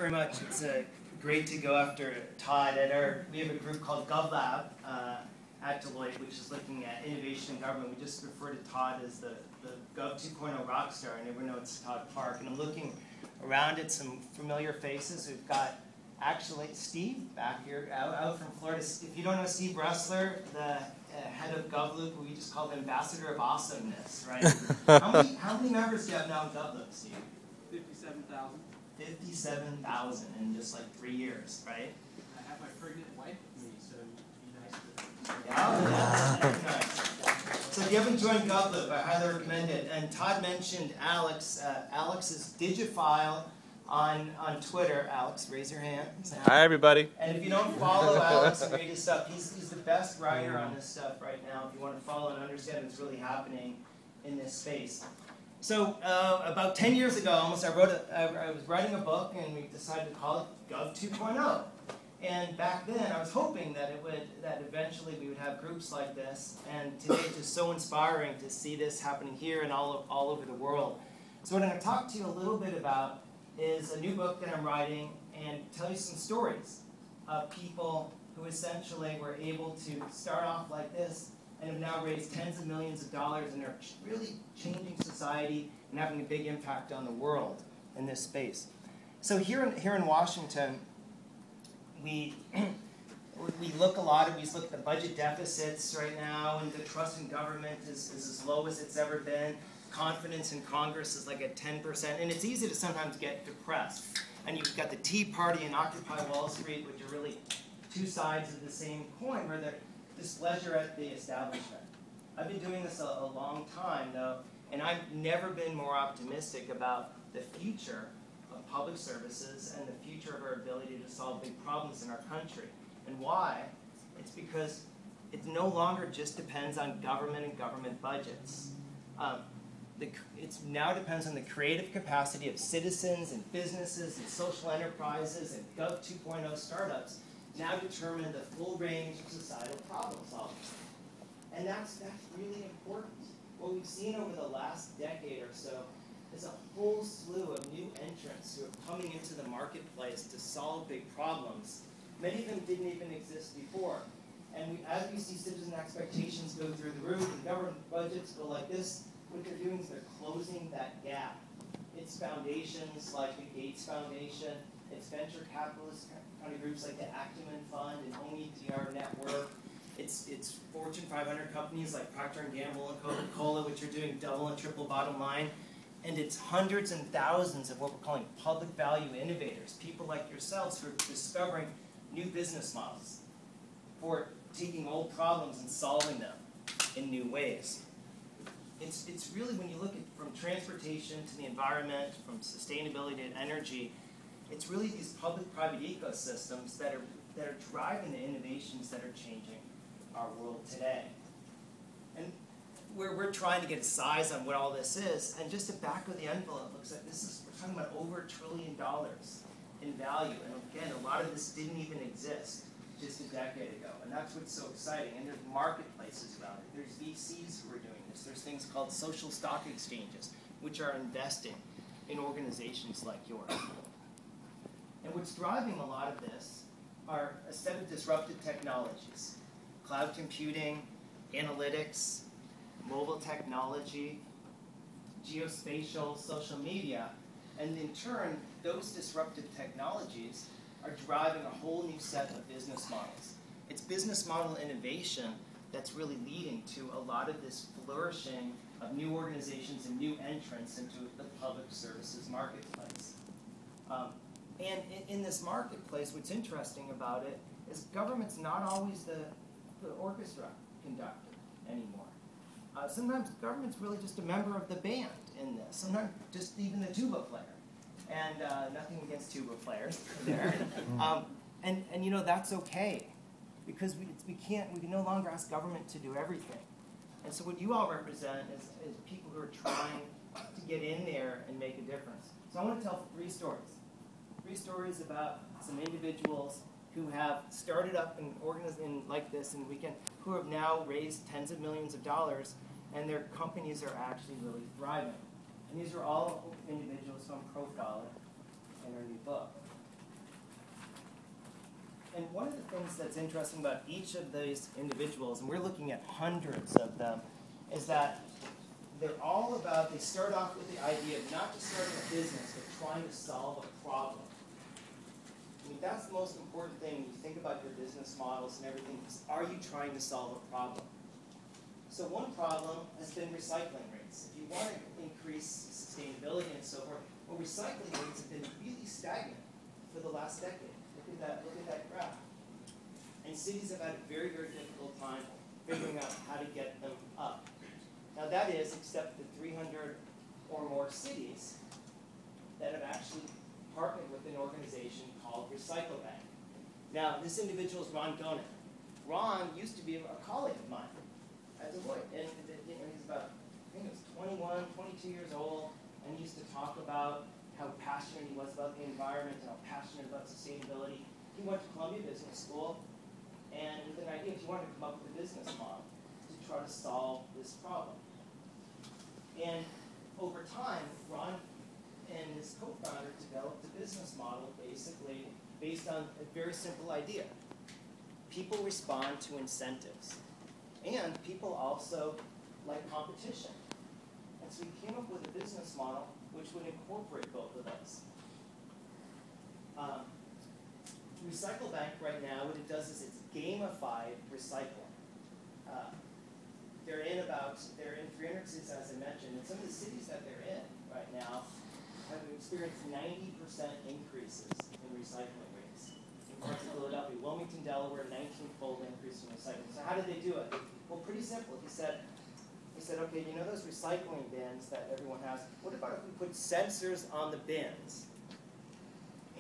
Very much. It's great to go after Todd. We have a group called GovLab at Deloitte, which is looking at innovation in government. We just refer to Todd as the Gov 2.0 rock star, and everyone knows it's Todd Park. And I'm looking around at some familiar faces. We've got actually Steve back here out from Florida. If you don't know Steve Bressler, the head of GovLoop, we just call him Ambassador of Awesomeness, right? how many members do you have now in GovLoop, Steve? 57,000. 57,000 in just like 3 years, right? I have my pregnant wife with me, so be nice to Yeah, very nice. So if you haven't joined GovLoop, I highly recommend it. And Todd mentioned Alex. Alex is Digifile on Twitter. Alex, raise your hand. Hi, everybody. And if you don't follow Alex and read his stuff, he's the best writer on this stuff right now. If you want to follow and understand what's really happening in this space. So about 10 years ago, almost, I was writing a book, and we decided to call it Gov 2.0. And back then, I was hoping that eventually we would have groups like this. And today, it's just so inspiring to see this happening here and all over the world. So what I'm going to talk to you a little bit about is a new book that I'm writing, and tell you some stories of people who essentially were able to start off like this and have now raised tens of millions of dollars, and are really changing society and having a big impact on the world in this space. So here in Washington, we look we look at the budget deficits right now, and the trust in government is as low as it's ever been. Confidence in Congress is like at 10%, and it's easy to sometimes get depressed. And you've got the Tea Party and Occupy Wall Street, which are really two sides of the same coin, where they're displeasure at the establishment. I've been doing this a long time, though, and I've never been more optimistic about the future of public services and the future of our ability to solve big problems in our country. And why? It's because it no longer just depends on government and government budgets. It now depends on the creative capacity of citizens and businesses and social enterprises and Gov 2.0 startups now determine the full range of societal problem solving. And that's really important. What we've seen over the last decade or so is a whole slew of new entrants who are coming into the marketplace to solve big problems. Many of them didn't even exist before. And as we see citizen expectations go through the roof and government budgets go like this, what they're doing is they're closing that gap. It's foundations like the Gates Foundation, it's venture capitalist kind of groups like the Acumen Fund and OMEDR Network. It's Fortune 500 companies like Procter & Gamble and Coca-Cola, which are doing double and triple bottom line. And it's hundreds and thousands of what we're calling public value innovators, people like yourselves who are discovering new business models for taking old problems and solving them in new ways. It's really, when you look at from transportation to the environment, from sustainability to energy, it's really these public-private ecosystems that are driving the innovations that are changing our world today. And we're trying to get a size on what all this is, and just the back of the envelope looks like we're talking about over $1 trillion in value. And again, a lot of this didn't even exist just a decade ago, and that's what's so exciting. And there's marketplaces around it. There's VCs who are doing this. There's things called social stock exchanges, which are investing in organizations like yours. And what's driving a lot of this are a set of disruptive technologies: cloud computing, analytics, mobile technology, geospatial, social media. And in turn, those disruptive technologies are driving a whole new set of business models. It's business model innovation that's really leading to a lot of this flourishing of new organizations and new entrants into the public services marketplace. And in this marketplace, what's interesting about it is government's not always the orchestra conductor anymore. Sometimes government's really just a member of the band in this. Sometimes just even the tuba player. And nothing against tuba players there. And you know, that's okay, because we can no longer ask government to do everything. And so what you all represent is people who are trying to get in there and make a difference. So I want to tell 3 stories. 3 stories about some individuals who have started up an organization like this, and who have now raised tens of millions of dollars, and their companies are actually really thriving. And these are all individuals who I'm profiling in our new book. And one of the things that's interesting about each of these individuals, and we're looking at hundreds of them, is that they're all about, they start off with the idea of not just starting a business, but trying to solve a problem. I mean, that's the most important thing when you think about your business models and everything, is are you trying to solve a problem? So one problem has been recycling rates. If you want to increase sustainability and so forth, well, recycling rates have been really stagnant for the last decade. Look at that graph. And cities have had a very, very difficult time figuring out how to get them up. Now that is, except the 300 or more cities that have actually partnered with an organization called Recycle Bank. Now, this individual is Ron Gonin. Ron used to be a colleague of mine at Deloitte, and he's about, I think it was 21, 22 years old, and he used to talk about how passionate he was about the environment, and how passionate about sustainability. He went to Columbia Business School, and with an idea, he wanted to come up with a business model to try to solve this problem. And over time, Ron and his co-founder developed a business model basically based on a very simple idea. People respond to incentives. And people also like competition. And so he came up with a business model which would incorporate both of those. Recycle Bank right now, what it does is it's gamified recycling. They're in 300 cities, as I mentioned, and some of the cities that they're in right now have experienced 90% increases in recycling rates. In parts of Philadelphia, Wilmington, Delaware, 19-fold increase in recycling. So how did they do it? Well, pretty simple. He said, okay, you know those recycling bins that everyone has? What about if we put sensors on the bins?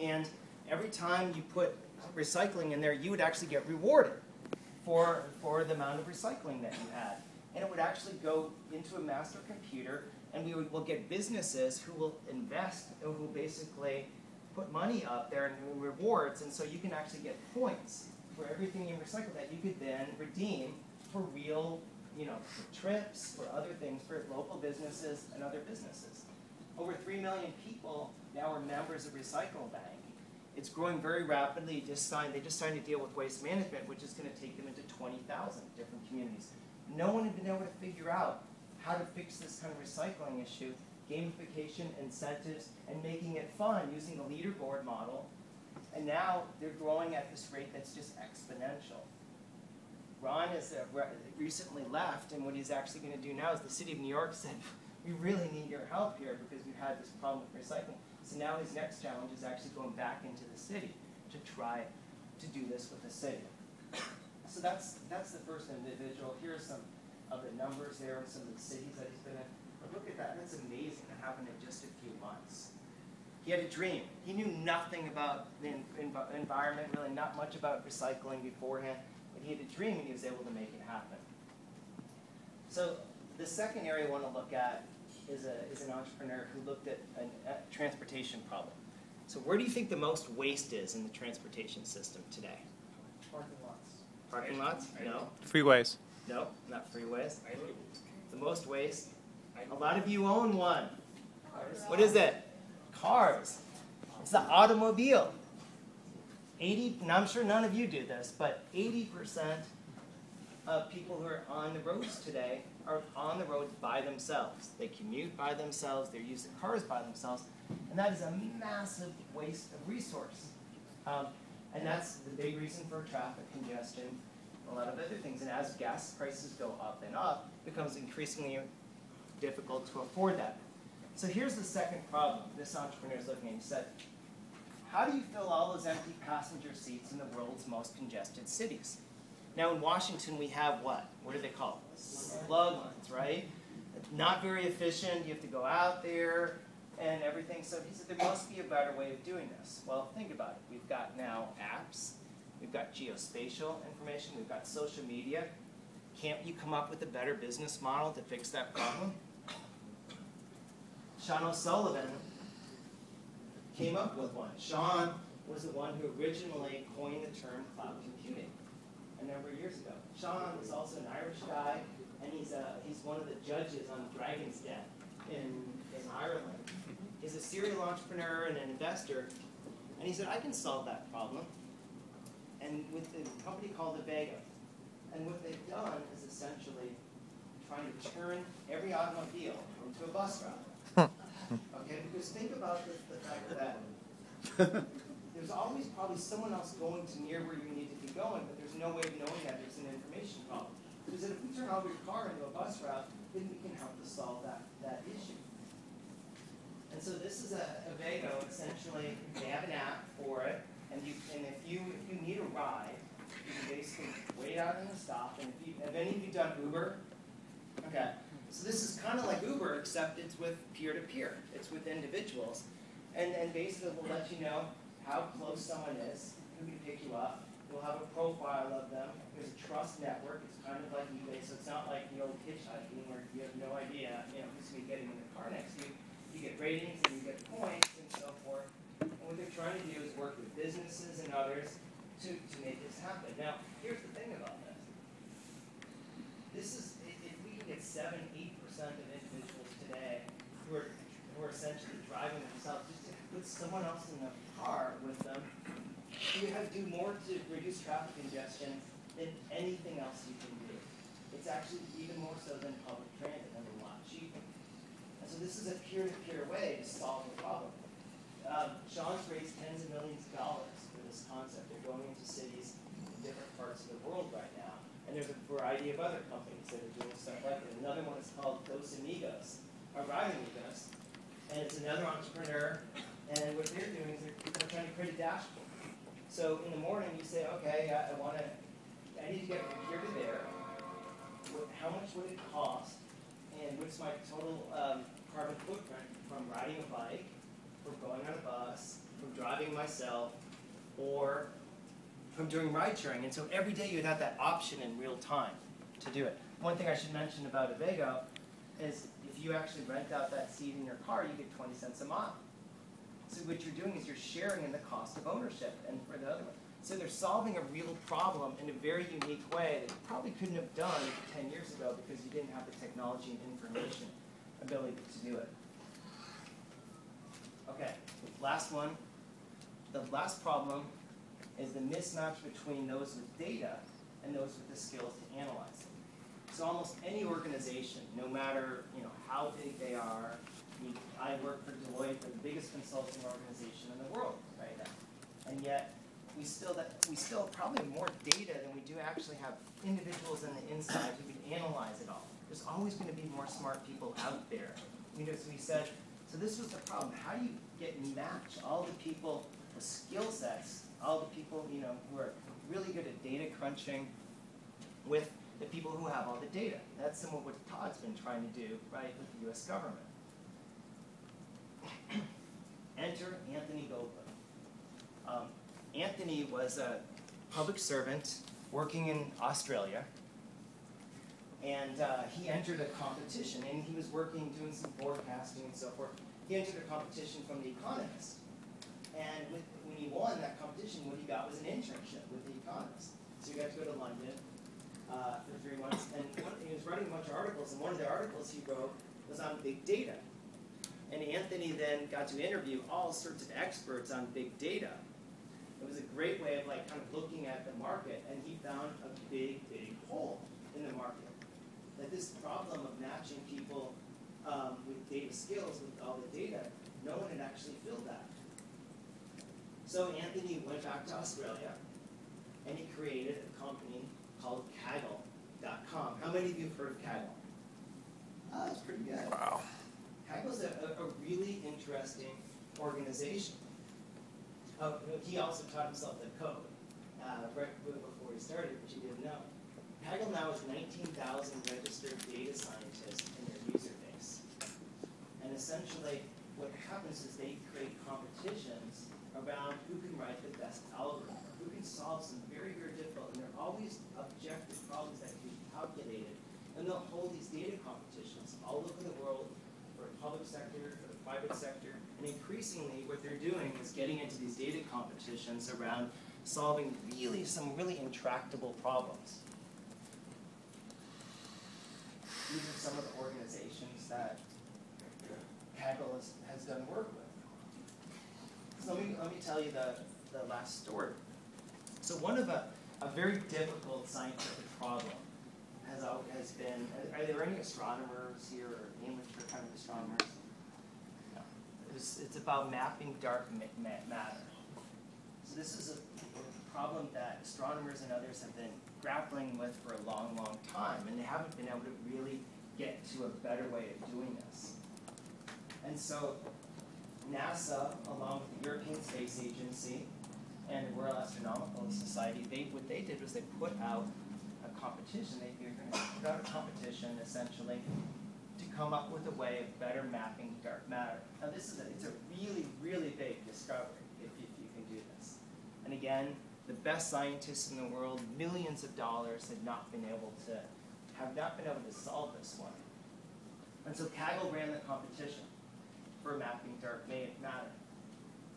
And every time you put recycling in there, you would actually get rewarded for the amount of recycling that you had. And it would actually go into a master computer, and we'll get businesses who will invest, who will basically put money up there and rewards, and so you can actually get points for everything you recycle that you could then redeem for real, for trips, for other things, for local businesses and other businesses. Over 3 million people now are members of Recycle Bank. It's growing very rapidly. They just signed a deal with Waste Management, which is going to take them into 20,000 different communities. No one had been able to figure out how to fix this kind of recycling issue, gamification, incentives, and making it fun using the leaderboard model. And now they're growing at this rate that's just exponential. Ron has recently left, and what he's actually going to do now is the city of New York said, we really need your help here because we've had this problem with recycling. So now his next challenge is actually going back into the city to try to do this with the city. So that's the first individual. Here are some of the numbers there and some of the cities that he's been in. But look at that. That's amazing. It happened in just a few months. He had a dream. He knew nothing about the environment, really not much about recycling beforehand. But he had a dream, and he was able to make it happen. So the second area I want to look at is an entrepreneur who looked at a transportation problem. So where do you think the most waste is in the transportation system today? Parking lots. Parking lots? No. Freeways. No, not freeways. The most waste. A lot of you own one. What is it? Cars. It's the automobile. 80, and I'm sure none of you do this, but 80% of people who are on the roads today are on the roads by themselves. They commute by themselves, they're using cars by themselves, and that is a massive waste of resource. And that's the big reason for traffic congestion, a lot of other things. And as gas prices go up and up, it becomes increasingly difficult to afford that. So here's the second problem this entrepreneur is looking at. He said, how do you fill all those empty passenger seats in the world's most congested cities? Now in Washington we have what? What do they call it? Plug lines, right? Not very efficient. You have to go out there and everything. So he said there must be a better way of doing this. Well, think about it. We've got now apps. We've got geospatial information. We've got social media. Can't you come up with a better business model to fix that problem? Sean O'Sullivan came up with one. Sean was the one who originally coined the term cloud computing a number of years ago. Sean is also an Irish guy, and he's one of the judges on Dragon's Den in Ireland. He's a serial entrepreneur and an investor, and he said, I can solve that problem. and with a company called Avego. And what they've done is essentially trying to turn every automobile into a bus route. Okay, because think about the fact that there's always probably someone else going to near where you need to be going, but there's no way of knowing that there's an information problem. Because if we turn all your car into a bus route, then we can help to solve that issue. And so this is Avego. Essentially, they have an app for it, and if you need a ride, you can basically wait out in the stop. And have any of you done Uber? Okay. So this is kind of like Uber, except it's with peer-to-peer. It's with individuals. And basically we'll let you know how close someone is, who can pick you up. We'll have a profile of them. There's a trust network. It's kind of like eBay, so it's not like the old hitchhiking where you have no idea, who's going to be getting in the car next to you. You get ratings and you get points and so forth. And what they're trying to do is work with businesses and others to make this happen. Now, here's the thing about this. This is, if we can get 7-8% of individuals today who are essentially driving themselves, just to put someone else in the car with them, you have to do more to reduce traffic congestion than anything else you can do. It's actually even more so than public transit and a lot cheaper. And so this is a peer-to-peer way to solve the problem. Sean's raised tens of millions of dollars for this concept. They're going into cities in different parts of the world right now. And there's a variety of other companies that are doing stuff like that. Another one is called Dos Amigos, or Ride Amigos. And it's another entrepreneur. And what they're doing is they're trying to create a dashboard. So in the morning you say, okay, I need to get from here to there. How much would it cost? And what's my total carbon footprint from riding a bike, from going on a bus, from driving myself, or from doing ride sharing? And so every day you'd have that option in real time to do it. One thing I should mention about Avego is if you actually rent out that seat in your car, you get 20 cents a mile. So what you're doing is you're sharing in the cost of ownership and for the other one. So they're solving a real problem in a very unique way that you probably couldn't have done 10 years ago because you didn't have the technology and information ability to do it. Okay, last one. The last problem is the mismatch between those with data and those with the skills to analyze it. So almost any organization, no matter how big they are, I work for Deloitte, the biggest consulting organization in the world right now, and yet we still probably have more data than we do actually have individuals on the inside who can analyze it all. There's always going to be more smart people out there. So we said, so this was the problem. How do you match all the people with skill sets, all the people who are really good at data crunching, with the people who have all the data? That's some of what Todd's been trying to do, right, with the U.S. government. Enter Anthony Goldberg. Anthony was a public servant working in Australia, and he entered a competition, and he was doing some forecasting and so forth. He entered a competition from The Economist, and when he won that competition, what he got was an internship with The Economist. So he got to go to London for 3 months, and he was writing a bunch of articles, and one of the articles he wrote was on big data. And Anthony then got to interview all sorts of experts on big data. It was a great way of kind of looking at the market, and he found a big hole in the market. That this problem of matching people with data skills with all the data, no one had actually filled that. So Anthony went back to Australia, and he created a company called Kaggle.com. How many of you have heard of Kaggle? Oh, that's pretty good. Wow. Kaggle's a really interesting organization. He also taught himself the code right before he started, which he didn't know. Kaggle now has 19,000 registered data scientists in their user base. And essentially, what happens is they create competitions around who can write the best algorithm, who can solve some very, very difficult, and they're always objective problems that can be calculated. And they'll hold these data competitions all over the world, for the public sector, for the private sector, and increasingly what they're doing is getting into these data competitions around solving some really intractable problems. These are some of the organizations that Kaggle has done work with. So let me tell you the last story. So one of a very difficult scientific problem has been, are there any astronomers here or English kind of astronomers? No. It's about mapping dark matter. So this is a problem that astronomers and others have been grappling with for a long, long time, and they haven't been able to really get to a better way of doing this. And so NASA, along with the European Space Agency and the Royal Astronomical Society, what they did was they put out a competition. They were going to put out a competition, essentially, to come up with a way of better mapping dark matter. Now, it's a really, really big discovery if you can do this. And again, the best scientists in the world, millions of dollars, have not been able to solve this one. And so Kaggle ran the competition for mapping dark matter.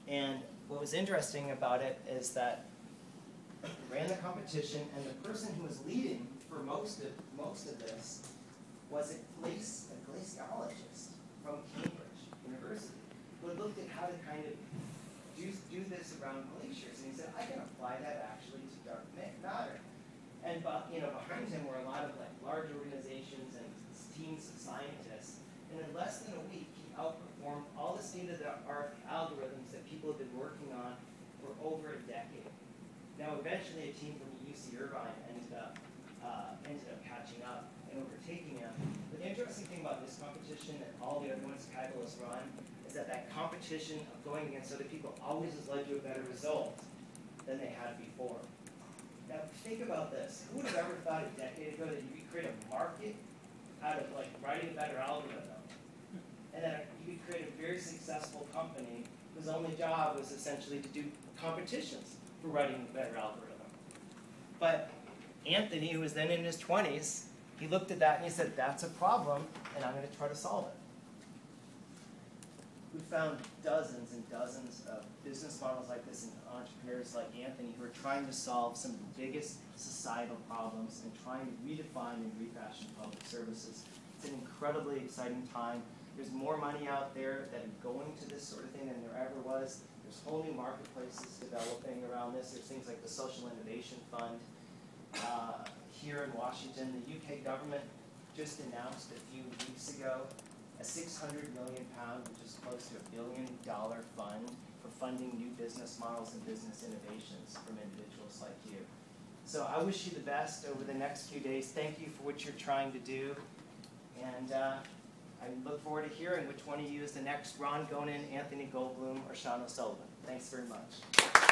And what was interesting about it is that he ran the competition, and the person who was leading for most of this was a glaciologist from Cambridge University, who had looked at how to kind of do this around glaciers, and he said, I can apply that actually to dark matter. And behind him were a lot of large organizations and teams of scientists, and in less than a week, he outperformed all the state-of-the-art algorithms that people have been working on for over a decade. Now, eventually, a team from UC Irvine ended up catching up and overtaking him. But the interesting thing about this competition and all the other ones Kaggle has run is that competition of going against other people always has led to a better result than they had before. Now, think about this. Who would have ever thought a decade ago that you could create a market out of writing a better algorithm, and that you could create a very successful company whose only job was essentially to do competitions for writing a better algorithm? But Anthony, who was then in his 20s, he looked at that and he said, that's a problem, and I'm going to try to solve it. We found dozens and dozens of business models like this and entrepreneurs like Anthony who are trying to solve some of the biggest societal problems and trying to redefine and refashion public services. It's an incredibly exciting time. There's more money out there that is going to this sort of thing than there ever was. There's whole new marketplaces developing around this. There's things like the Social Innovation Fund. Here in Washington, the UK government just announced a few weeks ago a £600 million, which is close to $1 billion fund for funding new business models and business innovations from individuals like you. So I wish you the best over the next few days. Thank you for what you're trying to do. And I look forward to hearing which one of you is the next Ron Gonen, Anthony Goldblum, or Sean O'Sullivan. Thanks very much.